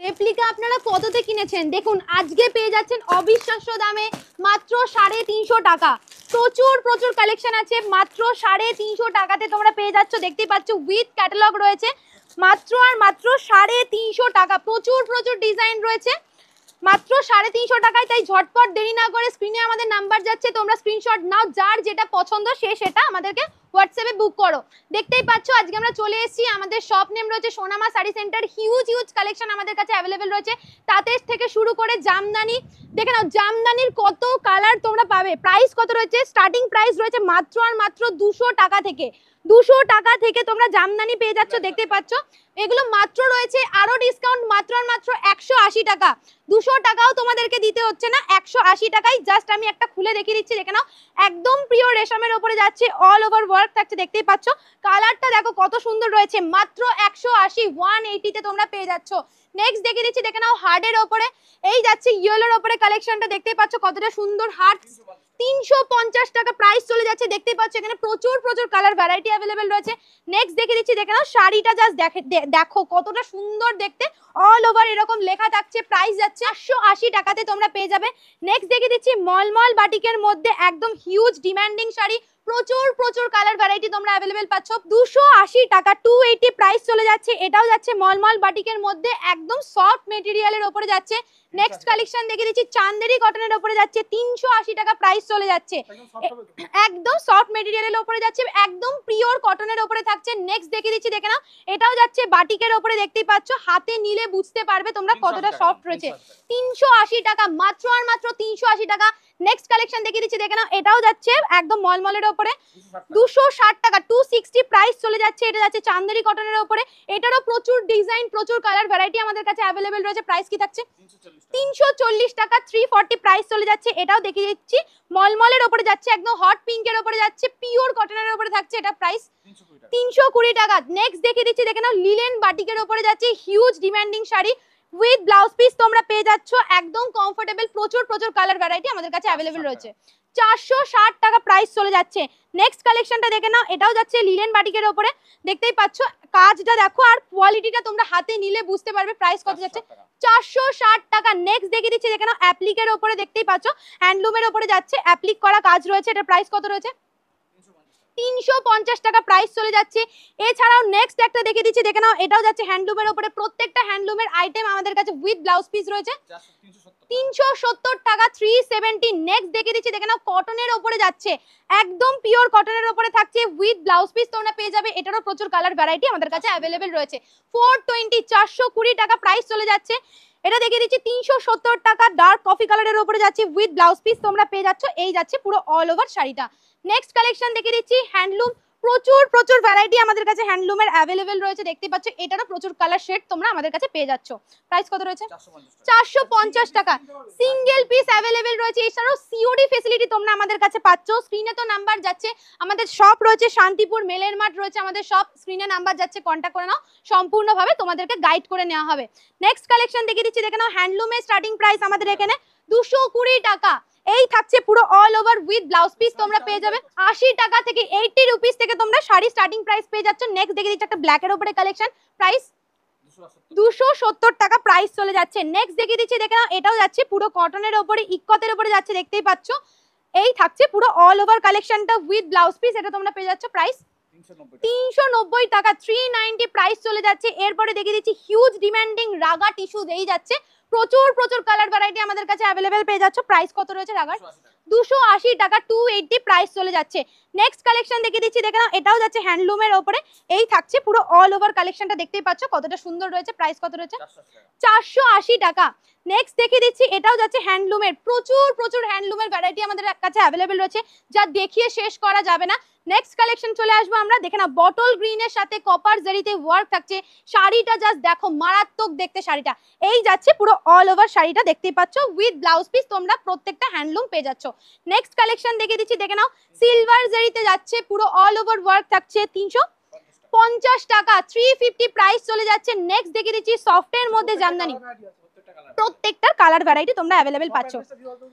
Replica আপনারা কততে কিনেছেন দেখুন, আজকে পেয়ে যাচ্ছেন অবিশ্বাস্য দামে মাত্র 350 টাকা। প্রচুর প্রচুর কালেকশন আছে, মাত্র 350 টাকাতে তোমরা পেয়ে যাচ্ছ। দেখতেই পাচ্ছ উইথ ক্যাটালগ রয়েছে, মাত্র আর মাত্র 350 টাকা। প্রচুর প্রচুর ডিজাইন রয়েছে মাত্র 350 টাকায়। তাই ঝটপট দেরি না করে স্ক্রিনে আমাদের নাম্বার যাচ্ছে, তোমরা স্ক্রিনশট নাও, যার যেটা পছন্দ সে সেটা আমাদেরকে হোয়াটসঅ্যাপে বুক করো। দেখতেই পাচ্ছ আজকে আমরা চলে এসেছি, আমাদের শপ নেম রয়েছে সোনামা sari centre. Huge huge collection আমাদের কাছে অ্যাভেলেবেল রয়েছে, তাঁতের থেকে শুরু করে জামদানি। দেখে নাও জামদানির কত কালার তোমরা পাবে। প্রাইস কত রয়েছে? স্টার্টিং প্রাইস রয়েছে মাত্র আর মাত্র 200 টাকা থেকে। 200 টাকা থেকে তোমরা জামদানি পেয়ে যাচ্ছ। দেখতে পাচ্ছ এগুলো মাত্র রয়েছে আরো ডিসকাউন্ট, মাত্র আর মাত্র 180 টাকা। 200 টাকাও তোমাদেরকে দিতে হচ্ছে না, 180 টাকায়। জাস্ট আমি একটা খুলে দেখিয়ে দিচ্ছি, দেখে নাও একদম পিওর রেশমের উপরে যাচ্ছে, অল ওভার ওয়ার্ক থাকছে। দেখতেই পাচ্ছ কালারটা দেখো কত সুন্দর রয়েছে, মাত্র 180 180 তে তোমরা পেয়ে যাচ্ছ। নেক্সট দেখিয়ে দিচ্ছি, দেখে নাও হার্ডের ওপরে এই যাচ্ছে ইয়েলোর ওপরে কালেকশনটা। দেখতেই পাচ্ছ কতটা সুন্দর হার্ট, 350 টাকা প্রাইস চলে যাচ্ছে। দেখতেই পাচ্ছ এখানে প্রচুর প্রচুর কালার ভ্যারাইটি অ্যাভেলেবেল রয়েছে। নেক্সট দেখিয়ে দিচ্ছি, দেখে নাও শাড়িটা জাস্ট দেখো কতটা সুন্দর দেখতে, অল ওভার এরকম লেখা থাকছে। প্রাইস যাচ্ছে 880 টাকাতে তোমরা পেয়ে যাবে। নেক্সট দেখিয়ে দিচ্ছি মলমল বাটিকের মধ্যে একদম হিউজ ডিমান্ডিং শাড়ি, প্রচুর প্রচুর কালার ভ্যারাইটি তোমরা অ্যাভেলেবেল পাচ্ছ। 280 টাকা 280 প্রাইস চলে যাচ্ছে। এটাও যাচ্ছে মলমল বাটিকের মধ্যে, একদম সফট মেটেরিয়ালের উপরে যাচ্ছে। নেক্সট কালেকশন দেখিয়ে দিচ্ছি চান্দেরি কটনের উপরে যাচ্ছে, 380 টাকা প্রাইস চলে যাচ্ছে। একদম সফট মেটেরিয়ালের উপরে যাচ্ছে, একদম পিওর কটনের উপরে থাকছে। নেক্সট দেখিয়ে দিচ্ছি, দেখে নাও এটাও যাচ্ছে বাটিকের উপরে। দেখতেই পাচ্ছ হাতে নিলে বুঝতে পারবে তোমরা কতটা সফট রয়েছে। 380 টাকা, মাত্র আর মাত্র 380 টাকা। নেক্সট কালেকশন দেখিয়ে দিচ্ছি, দেখে নাও এটাও যাচ্ছে একদম মলমলের উপরে, 260 টাকা 260 প্রাইস চলে যাচ্ছে। এটা যাচ্ছে চান্দেরি কটনের উপরে, এটারও প্রচুর ডিজাইন প্রচুর কালার ভ্যারাইটি আমাদের কাছে অ্যাভেলেবেল রয়েছে। প্রাইস কি থাকছে? 340 টাকা 340 প্রাইস চলে যাচ্ছে। এটাও দেখিয়ে দিচ্ছি মলমলের উপরে যাচ্ছে, একদম হট পিঙ্কের উপরে যাচ্ছে, পিওর কটনের উপরে থাকছে। এটা প্রাইস 320 টাকা। নেক্সট দেখিয়ে দিচ্ছি, দেখে নাও লিলেন বাটিকের উপরে যাচ্ছে, huge demanding sari with blouse piece তোমরা পেয়ে যাচ্ছ, একদম কমফোর্টেবল। প্রচুর প্রচুর কালার ভ্যারাইটি আমাদের কাছে অ্যাভেলেবেল রয়েছে। 460 টাকা প্রাইস চলে যাচ্ছে। নেক্সট কালেকশনটা দেখে নাও, এটাও যাচ্ছে লিলেন বাটিকের উপরে। দেখতেই পাচ্ছ কাজটা দেখো আর কোয়ালিটিটা তোমরা হাতে নিলে বুঝতে পারবে। প্রাইস কত যাচ্ছে? 460 টাকা। নেক্সট দেখিয়ে দিচ্ছি, দেখে নাও অ্যাপ্লিকের উপরে। দেখতেই পাচ্ছ হ্যান্ডলুমের উপরে যাচ্ছে, অ্যাপ্লিক করা কাজ রয়েছে। এটা প্রাইস কত রয়েছে? 350 টাকা প্রাইস চলে যাচ্ছে। এছাড়াও নেক্সট একটা দেখিয়ে দিচ্ছি, দেখে নাও এটাও যাচ্ছে হ্যান্ডলুমের উপরে। প্রত্যেকটা হ্যান্ডলুমের আইটেম আমাদের কাছে উইথ ব্লাউজ পিস রয়েছে, 370 টাকা 370। নেক্সট দেখিয়ে দিচ্ছি, দেখে নাও কটনের উপরে যাচ্ছে, একদম পিওর কটনের উপরে থাকছে উইথ ব্লাউজ পিস তোমরা পেয়ে যাবে। এটারও প্রচুর কালার ভ্যারাইটি আমাদের কাছে অ্যাভেলেবেল রয়েছে। 420 420 টাকা প্রাইস চলে যাচ্ছে। এটা দেখিয়ে দিচ্ছি 370 টাকা ডার্ক কফি কালারের উপরে যাচ্ছে উইথ ব্লাউজ পিস তোমরা পেয়ে যাচ্ছ। এই যাচ্ছে পুরো অল ওভার শাড়িটা। নেক্সট কালেকশন দেখিয়ে দিচ্ছি হ্যান্ডলুম, প্রচুর প্রচুর ভ্যারাইটি আমাদের কাছে হ্যান্ডলুমের অ্যাভেলেবেল রয়েছে। দেখতে পাচ্ছ এটারও প্রচুর কালার শেড তোমরা আমাদের কাছে পেয়ে যাচ্ছ। প্রাইস কত রয়েছে? 450 টাকা সিঙ্গেল পিস অ্যাভেলেবেল রয়েছে। এছাড়াও সিওডি ফেসিলিটি তোমরা আমাদের কাছে পাচ্ছ। স্ক্রিনে তো নাম্বার যাচ্ছে, আমাদের শপ রয়েছে শান্তিপুর মেলের মাঠ রয়েছে আমাদের শপ, স্ক্রিনে নাম্বার যাচ্ছে, কন্ট্যাক্ট করে নাও, সম্পূর্ণভাবে তোমাদেরকে গাইড করে নেওয়া হবে। নেক্সট কালেকশন দেখিয়ে দিচ্ছি, দেখে নাও হ্যান্ডলুমের স্টার্টিং প্রাইস আমাদের এখানে 220 টাকা। এই থাকছে পুরো all over with blouse piece তোমরা পেয়ে যাবে। 80 টাকা থেকে 80 রুপিস থেকে তোমরা শাড়ি স্টার্টিং প্রাইস পেয়ে যাচ্ছ। নেক্সট দেখে দিচ্ছি একটা ব্ল্যাকের উপরে কালেকশন, প্রাইস 270 টাকা প্রাইস চলে যাচ্ছে। নেক্সট দেখিয়ে দিচ্ছি, দেখে নাও এটাও যাচ্ছে পুরো কটনের উপরে, ইক্কতের উপরে যাচ্ছে। দেখতেই পাচ্ছ এই থাকছে পুরো অল ওভার কালেকশনটা উইথ ব্লাউজ পিস, এটা তোমরা পেয়ে যাচ্ছ। প্রাইস 390 টাকা 390 প্রাইস চলে যাচ্ছে। এরপরে দেখিয়ে দিচ্ছি হিউজ ডিমান্ডিং রাগা টিস্যু এই যাচ্ছে, প্রচুর প্রচুর কালার ভ্যারাইটি আমাদের কাছে অ্যাভেলেবেল পেয়ে যাচ্ছ। প্রাইস কত রয়েছে রাগার? 280 টাকা 280 প্রাইস চলে যাচ্ছে। নেক্সট কালেকশন দেখিয়ে দিচ্ছি, দেখে নাও এটাও যাচ্ছে হ্যান্ডলুমের ওপরে। এই থাকছে পুরো অল ওভার কালেকশনটা, দেখতেই পাচ্ছ কতটা সুন্দর রয়েছে। প্রাইস কত রয়েছে? 480 টাকা। নেক্সট দেখিয়ে দিচ্ছি, এটাও যাচ্ছে হ্যান্ডলুমের, প্রচুর প্রচুর হ্যান্ডলুমের ভ্যারাইটি আমাদের কাছে অ্যাভেলেবেল রয়েছে, যা দেখিয়ে শেষ করা যাবে না। নেক্সট কালেকশন চলে আসবো আমরা, দেখে না বটল গ্রিনের সাথে কপার জারিতে ওয়ার্ক থাকছে। শাড়িটা জাস্ট দেখো মারাত্মক দেখতে শাড়িটা। এই যাচ্ছে পুরো অল ওভার শাড়িটা, দেখতেই পাচ্ছ উইথ ব্লাউজ পিস তোমরা প্রত্যেকটা হ্যান্ডলুম পেয়ে যাচ্ছ। নেক্সট কালেকশন দেখিয়ে দিচ্ছি, দেখে নাও সিলভার জারিতে যাচ্ছে, পুরো অল ওভার ওয়ার্ক থাকছে, 350 টাকা 350 প্রাইস চলে যাচ্ছে। নেক্সট দেখিয়ে দিচ্ছি সফটের মধ্যে জামদানি, প্রত্যেকটার কালার ভ্যারাইটি তোমরা অ্যাভেলেবেল পাচ্ছ।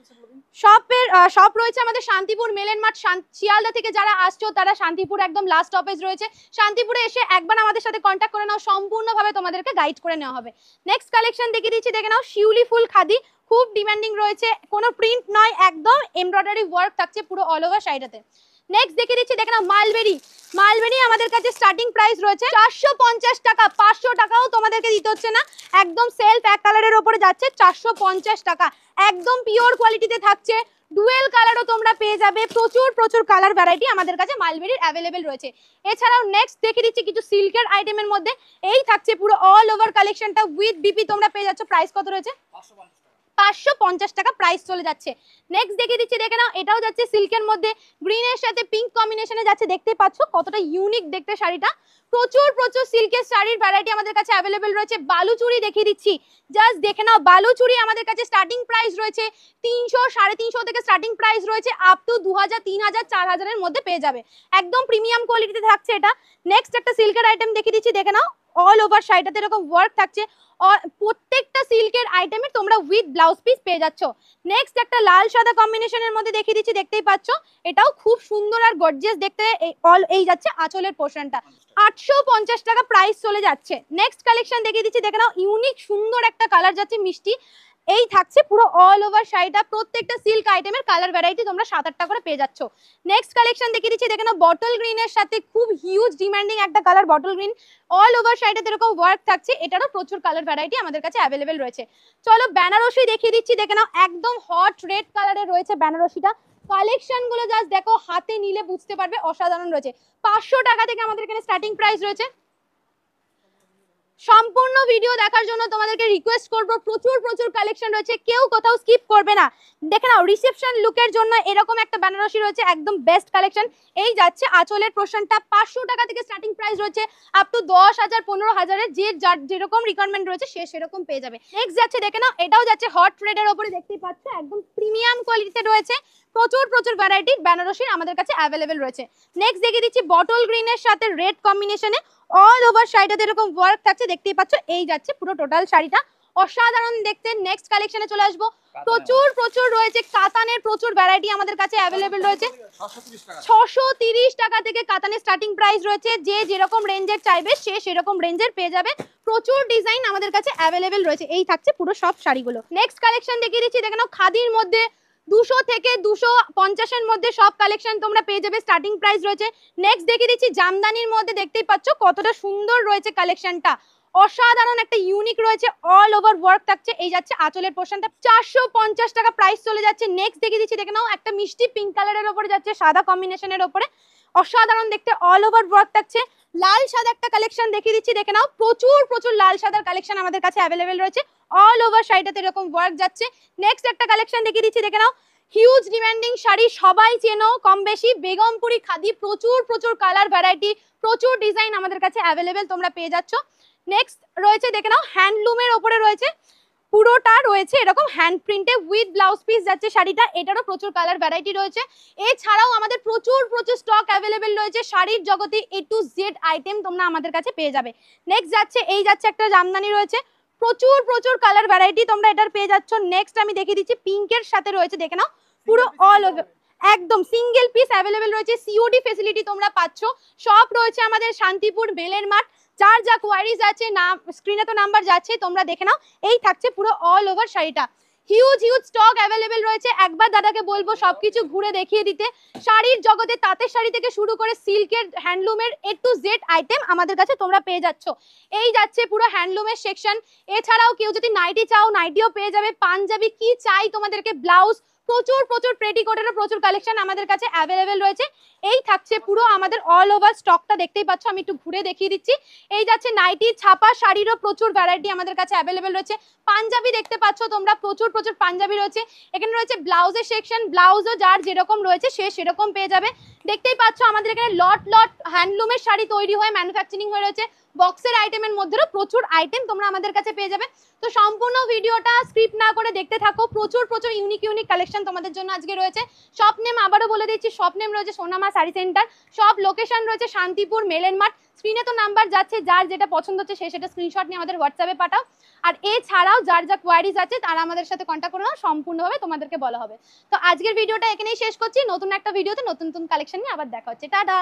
শপ রয়েছে আমাদের শান্তিপুর মেলেন মাঠ, শিয়ালদা থেকে যারা আসছো তারা শান্তিপুর একদম লাস্ট স্টপেজ রয়েছে, শান্তিপুরে এসে একবার আমাদের সাথে কন্ট্যাক্ট করে নাও, সম্পূর্ণভাবে তোমাদেরকে গাইড করে নেওয়া হবে। নেক্সট কালেকশন দেখিয়ে দিচ্ছি, দেখে নাও শিউলি ফুল খাদি, খুব ডিমান্ডিং রয়েছে, কোনো প্রিন্ট নয়, একদম এমব্রয়ডারি ওয়ার্ক থাকছে পুরো অল ওভার শাড়িটাতে। নেক্সট দেখিয়ে দিচ্ছি, দেখে নাও মালবেরি আমাদের কাছে স্টার্টিং প্রাইস রয়েছে 450 টাকা, 500 টাকাও তোমাদেরকে দিতে হচ্ছে না, একদম সেলফ এক কালারের ওপরে যাচ্ছে 450 টাকা, একদম পিওর কোয়ালিটিতে থাকছে, ডুয়েল কালারও তোমরা পেয়ে যাবে, প্রচুর কালার ভ্যারাইটি আমাদের কাছে মালবেরির অ্যাভেলেবেল রয়েছে। এছাড়াও নেক্সট দেখিয়ে দিচ্ছি কিছু সিল্কের আইটেমের মধ্যে, এই থাকছে পুরো অল ওভার কালেকশনটা উইথ বিপি, তোমরা পেয়ে যাচ্ছ, প্রাইস কত রয়েছে 550 টাকা প্রাইস চলে যাচ্ছে। নেক্সট দেখিয়ে দিচ্ছি, দেখে নাও এটাও যাচ্ছে সিল্কের মধ্যে, গ্রিনের সাথে পিঙ্ক কম্বিনেশনে যাচ্ছে, দেখতে পাচ্ছ কতটা ইউনিক দেখতে শাড়িটা, প্রচুর সিল্কের শাড়ির ভ্যারাইটি আমাদের কাছে অ্যাভেলেবেল রয়েছে। বালুচুরি দেখিয়ে দিচ্ছি, জাস্ট দেখে নাও, বালুচুরি আমাদের কাছে স্টার্টিং প্রাইস রয়েছে 300, 350 থেকে স্টার্টিং প্রাইস রয়েছে আপ টু 2000, 3000, 4000 এর মধ্যে পেয়ে যাবে, একদম প্রিমিয়াম কোয়ালিটিতে থাকছে এটা। নেক্সট একটা সিল্কের আইটেম দেখিয়ে দিচ্ছি, দেখে নাও অল ওভার শাড়িটাতে এরকম ওয়ার্ক থাকছে, প্রত্যেকটা সিল্কের আইটেমে তোমরা উইথ ব্লাউজ পিস পেয়ে যাচ্ছ। নেক্সট একটা লাল সাদা কম্বিনেশনের মধ্যে দেখিয়ে দিচ্ছি, দেখতেই পাচ্ছ, এটাও খুব সুন্দর আর গর্জিয়াস দেখতে, এই যাচ্ছে আঁচলের পোর্শনটা, 850 টাকা প্রাইস চলে যাচ্ছে। নেক্সট কালেকশন দেখিয়ে দিচ্ছি, দেখে নাও ইউনিক সুন্দর একটা কালার যাচ্ছে মিষ্টি, এই থাকছে পুরো অল ওভার শাড়িটা, প্রত্যেকটা সিল্ক আইটেমের কালার ভ্যারাইটি তোমরা 7-8টা করে পেয়ে যাচ্ছ। নেক্সট কালেকশন দেখিয়ে দিচ্ছি, দেখে নাও বটল গ্রিনের সাথে খুব হিউজ ডিমান্ডিং একটা colour bottle green, all over শাড়িটাতে এরকম ওয়ার্ক থাকছে, এটারও প্রচুর কালার ভ্যারাইটি আমাদের কাছে অ্যাভেলেবেল রয়েছে। চলো বেনারসি দেখিয়ে দিচ্ছি, দেখে নাও একদম হট রেড কালারের রয়েছে বেনারসিটা, কালেকশন গুলো জাস্ট দেখো, হাতে নিলে বুঝতে পারবে অসাধারণ রয়েছে, 500 টাকা থেকে আমাদের এখানে স্টার্টিং প্রাইস রয়েছে। সম্পূর্ণ ভিডিও দেখার জন্য তোমাদেরকে রিকোয়েস্ট করব, প্রচুর কালেকশন রয়েছে, কেউ কোথাও স্কিপ করবে না। দেখে নাও রিসেপশন লুকের জন্য এরকম একটা বেনারসি রয়েছে, একদম বেস্ট কালেকশন, এই যাচ্ছে আঁচলের পোর্শনটা, 500 টাকা থেকে স্টার্টিং প্রাইস রয়েছে আপ টু 10,000, 15,000 এর যার যেরকম রিকোয়ারমেন্ট রয়েছে সে সেরকম পেয়ে যাবে। নেক্সট যাচ্ছে, দেখে নাও এটাও যাচ্ছে হট রেডের উপরে, দেখতেই পাচ্ছ একদম প্রিমিয়াম কোয়ালিটিতে রয়েছে, প্রচুর ভ্যারাইটির বেনারসির আমাদের কাছে অ্যাভেলেবেল রয়েছে। নেক্সট দেখিয়ে দিচ্ছি বটল গ্রিনের সাথে রেড কম্বিনেশনে অল ওভার শাড়িটাতে এরকম ওয়ার্ক থাকছে, দেখতেই পাচ্ছ, এই যাচ্ছে পুরো টোটাল শাড়িটা, অসাধারণ দেখতে। নেক্সট কালেকশনে চলে আসবো, প্রচুর রয়েছে কাতানের, প্রচুর ভ্যারাইটি আমাদের কাছে অ্যাভেলেবেল রয়েছে, 630 টাকা থেকে কাতানের স্টার্টিং প্রাইস রয়েছে, যে যেরকম রেঞ্জের চাইবে সে সেরকম রেঞ্জের পেয়ে যাবে, প্রচুর ডিজাইন আমাদের কাছে অ্যাভেলেবেল রয়েছে, এই থাকছে পুরো সব শাড়িগুলো। নেক্সট কালেকশন দেখিয়ে দিচ্ছি, দেখে নাও খাদির মধ্যে 200 থেকে 250 এর মধ্যে সব কালেকশন তোমরা পেয়ে যাবে, স্টার্টিং প্রাইস রয়েছে। নেক্সট দেখিয়ে দিচ্ছি জামদানির মধ্যে, দেখতেই পাচ্ছ কতটা সুন্দর রয়েছে কালেকশনটা, অসাধারণ একটা ইউনিক রয়েছে, অল ওভার ওয়ার্ক থাকছে, এই যাচ্ছে আঁচলের পোর্শনটা, 450 টাকা প্রাইস চলে যাচ্ছে। নেক্সট দেখিয়ে দিচ্ছি, দেখে নাও একটা মিষ্টি পিঙ্ক কালারের উপরে যাচ্ছে সাদা কম্বিনেশনের উপরে, অসাধারণ দেখতে, অল ওভার ওয়ার্ক থাকছে। লাল সাদা একটা কালেকশন দেখিয়ে দিচ্ছি, দেখে নাও প্রচুর লাল সাদার কালেকশন আমাদের কাছে অ্যাভেলেবেল রয়েছে, অল ওভার শাড়িটাতে এরকম ওয়ার্ক যাচ্ছে। নেক্সট একটা কালেকশন দেখিয়ে দিচ্ছি, দেখে নাও হিউজ ডিমান্ডিং শাড়ি, সবাই চেনো কম বেশি, বেগমপুরি খাদি, প্রচুর কালার ভ্যারাইটি, প্রচুর ডিজাইন আমাদের কাছে অ্যাভেলেবেল তোমরা পেয়ে যাচ্ছ। নেক্সট রয়েছে, দেখে নাও হ্যান্ডলুমের ওপরে রয়েছে, পুরোটা রয়েছে এরকম হ্যান্ড প্রিন্টে উইথ ব্লাউজ পিস যাচ্ছে শাড়িটা, এটারও প্রচুর কালার ভ্যারাইটি রয়েছে। এছাড়াও আমাদের প্রচুর স্টক অ্যাভেলেবেল রয়েছে, শাড়ির জগতে A to Z আইটেম তোমরা আমাদের কাছে পেয়ে যাবে। নেক্সট যাচ্ছে, এই যাচ্ছে একটা জামদানি রয়েছে, প্রচুর কালার ভ্যারাইটি তোমরা এটার পেয়ে যাচ্ছ। নেক্সট আমি দেখিয়ে দিচ্ছি পিঙ্কের সাথে রয়েছে, দেখে নাও পুরো অল ওভার একদম সিঙ্গেল পিস অ্যাভেলেবেল রয়েছে, সিওডি ফেসিলিটি তোমরা পাচ্ছ। সব রয়েছে আমাদের শান্তিপুর বেলের মাঠ, যার যা কোয়ারিজ আছে নাম স্ক্রিনে তো নাম্বার যাচ্ছে, তোমরা দেখে নাও, এই থাকছে পুরো অল ওভার শাড়িটা, হিউজ স্টক অ্যাভেলেবেল রয়েছে। একবার দাদাকে বলবো সবকিছু ঘুরে দেখিয়ে দিতে, শাড়ির জগতে তাঁতের শাড়ি থেকে শুরু করে সিল্কের, হ্যান্ডলুমের A to Z আইটেম আমাদের কাছে তোমরা পেয়ে যাচ্ছ, এই যাচ্ছে পুরো হ্যান্ডলুমের সেকশন। এছাড়াও কেউ যদি নাইটি চাও নাইটিও পেয়ে যাবে, পাঞ্জাবি কি চাই তোমাদেরকে, ব্লাউজ, প্রচুর পেটিকোটেরও প্রচুর কালেকশন আমাদের কাছে অ্যাভেলেবেল রয়েছে, এই থাকছে পুরো আমাদের অল ওভার স্টকটা, দেখতেই পাচ্ছ, আমি একটু ঘুরে দেখিয়ে দিচ্ছি। এই যাচ্ছে নাইটি, ছাপা শাড়িরও প্রচুর ভ্যারাইটি আমাদের কাছে অ্যাভেলেবেল রয়েছে, পাঞ্জাবি দেখতে পাচ্ছ তোমরা, প্রচুর পাঞ্জাবি রয়েছে। এখানে রয়েছে ব্লাউজের সেকশন, ব্লাউজও যার যেরকম রয়েছে সে সেরকম পেয়ে যাবে। দেখতেই পাচ্ছ আমাদের এখানে লট হ্যান্ডলুমের শাড়ি তৈরি হয়ে ম্যানুফ্যাকচারিং হয়ে রয়েছে, বক্সের আইটেমের মধ্যেও প্রচুর আইটেম তোমরা আমাদের কাছে পেয়ে যাবে। তো সম্পূর্ণ ভিডিওটা স্ক্রিপ্ট না করে দেখতে থাকো, প্রচুর ইউনিক কালেকশন কালেকশন তোমাদের জন্য আজকে রয়েছে। শপ নেম আবারও বলে দিচ্ছি, শপ নেম রয়েছে সোনামা শাড়ি সেন্টার, শপ লোকেশন রয়েছে শান্তিপুর মেলেন মাঠ। স্ক্রিনে তো নাম্বার যাচ্ছে, যার যেটা পছন্দ হচ্ছে সে সেটা স্ক্রিনশট নিয়ে আমাদের হোয়াটসঅ্যাপে পাঠাও। আর এছাড়াও যার যা কোয়ারিজ আছে তারা আমাদের সাথে কন্ট্যাক্ট করে নাও, সম্পূর্ণভাবে তোমাদেরকে বলা হবে। তো আজকের ভিডিওটা এখানেই শেষ করছি, নতুন একটা ভিডিওতে নতুন নতুন কালেকশন নিয়ে আবার দেখা হচ্ছে, টাটা।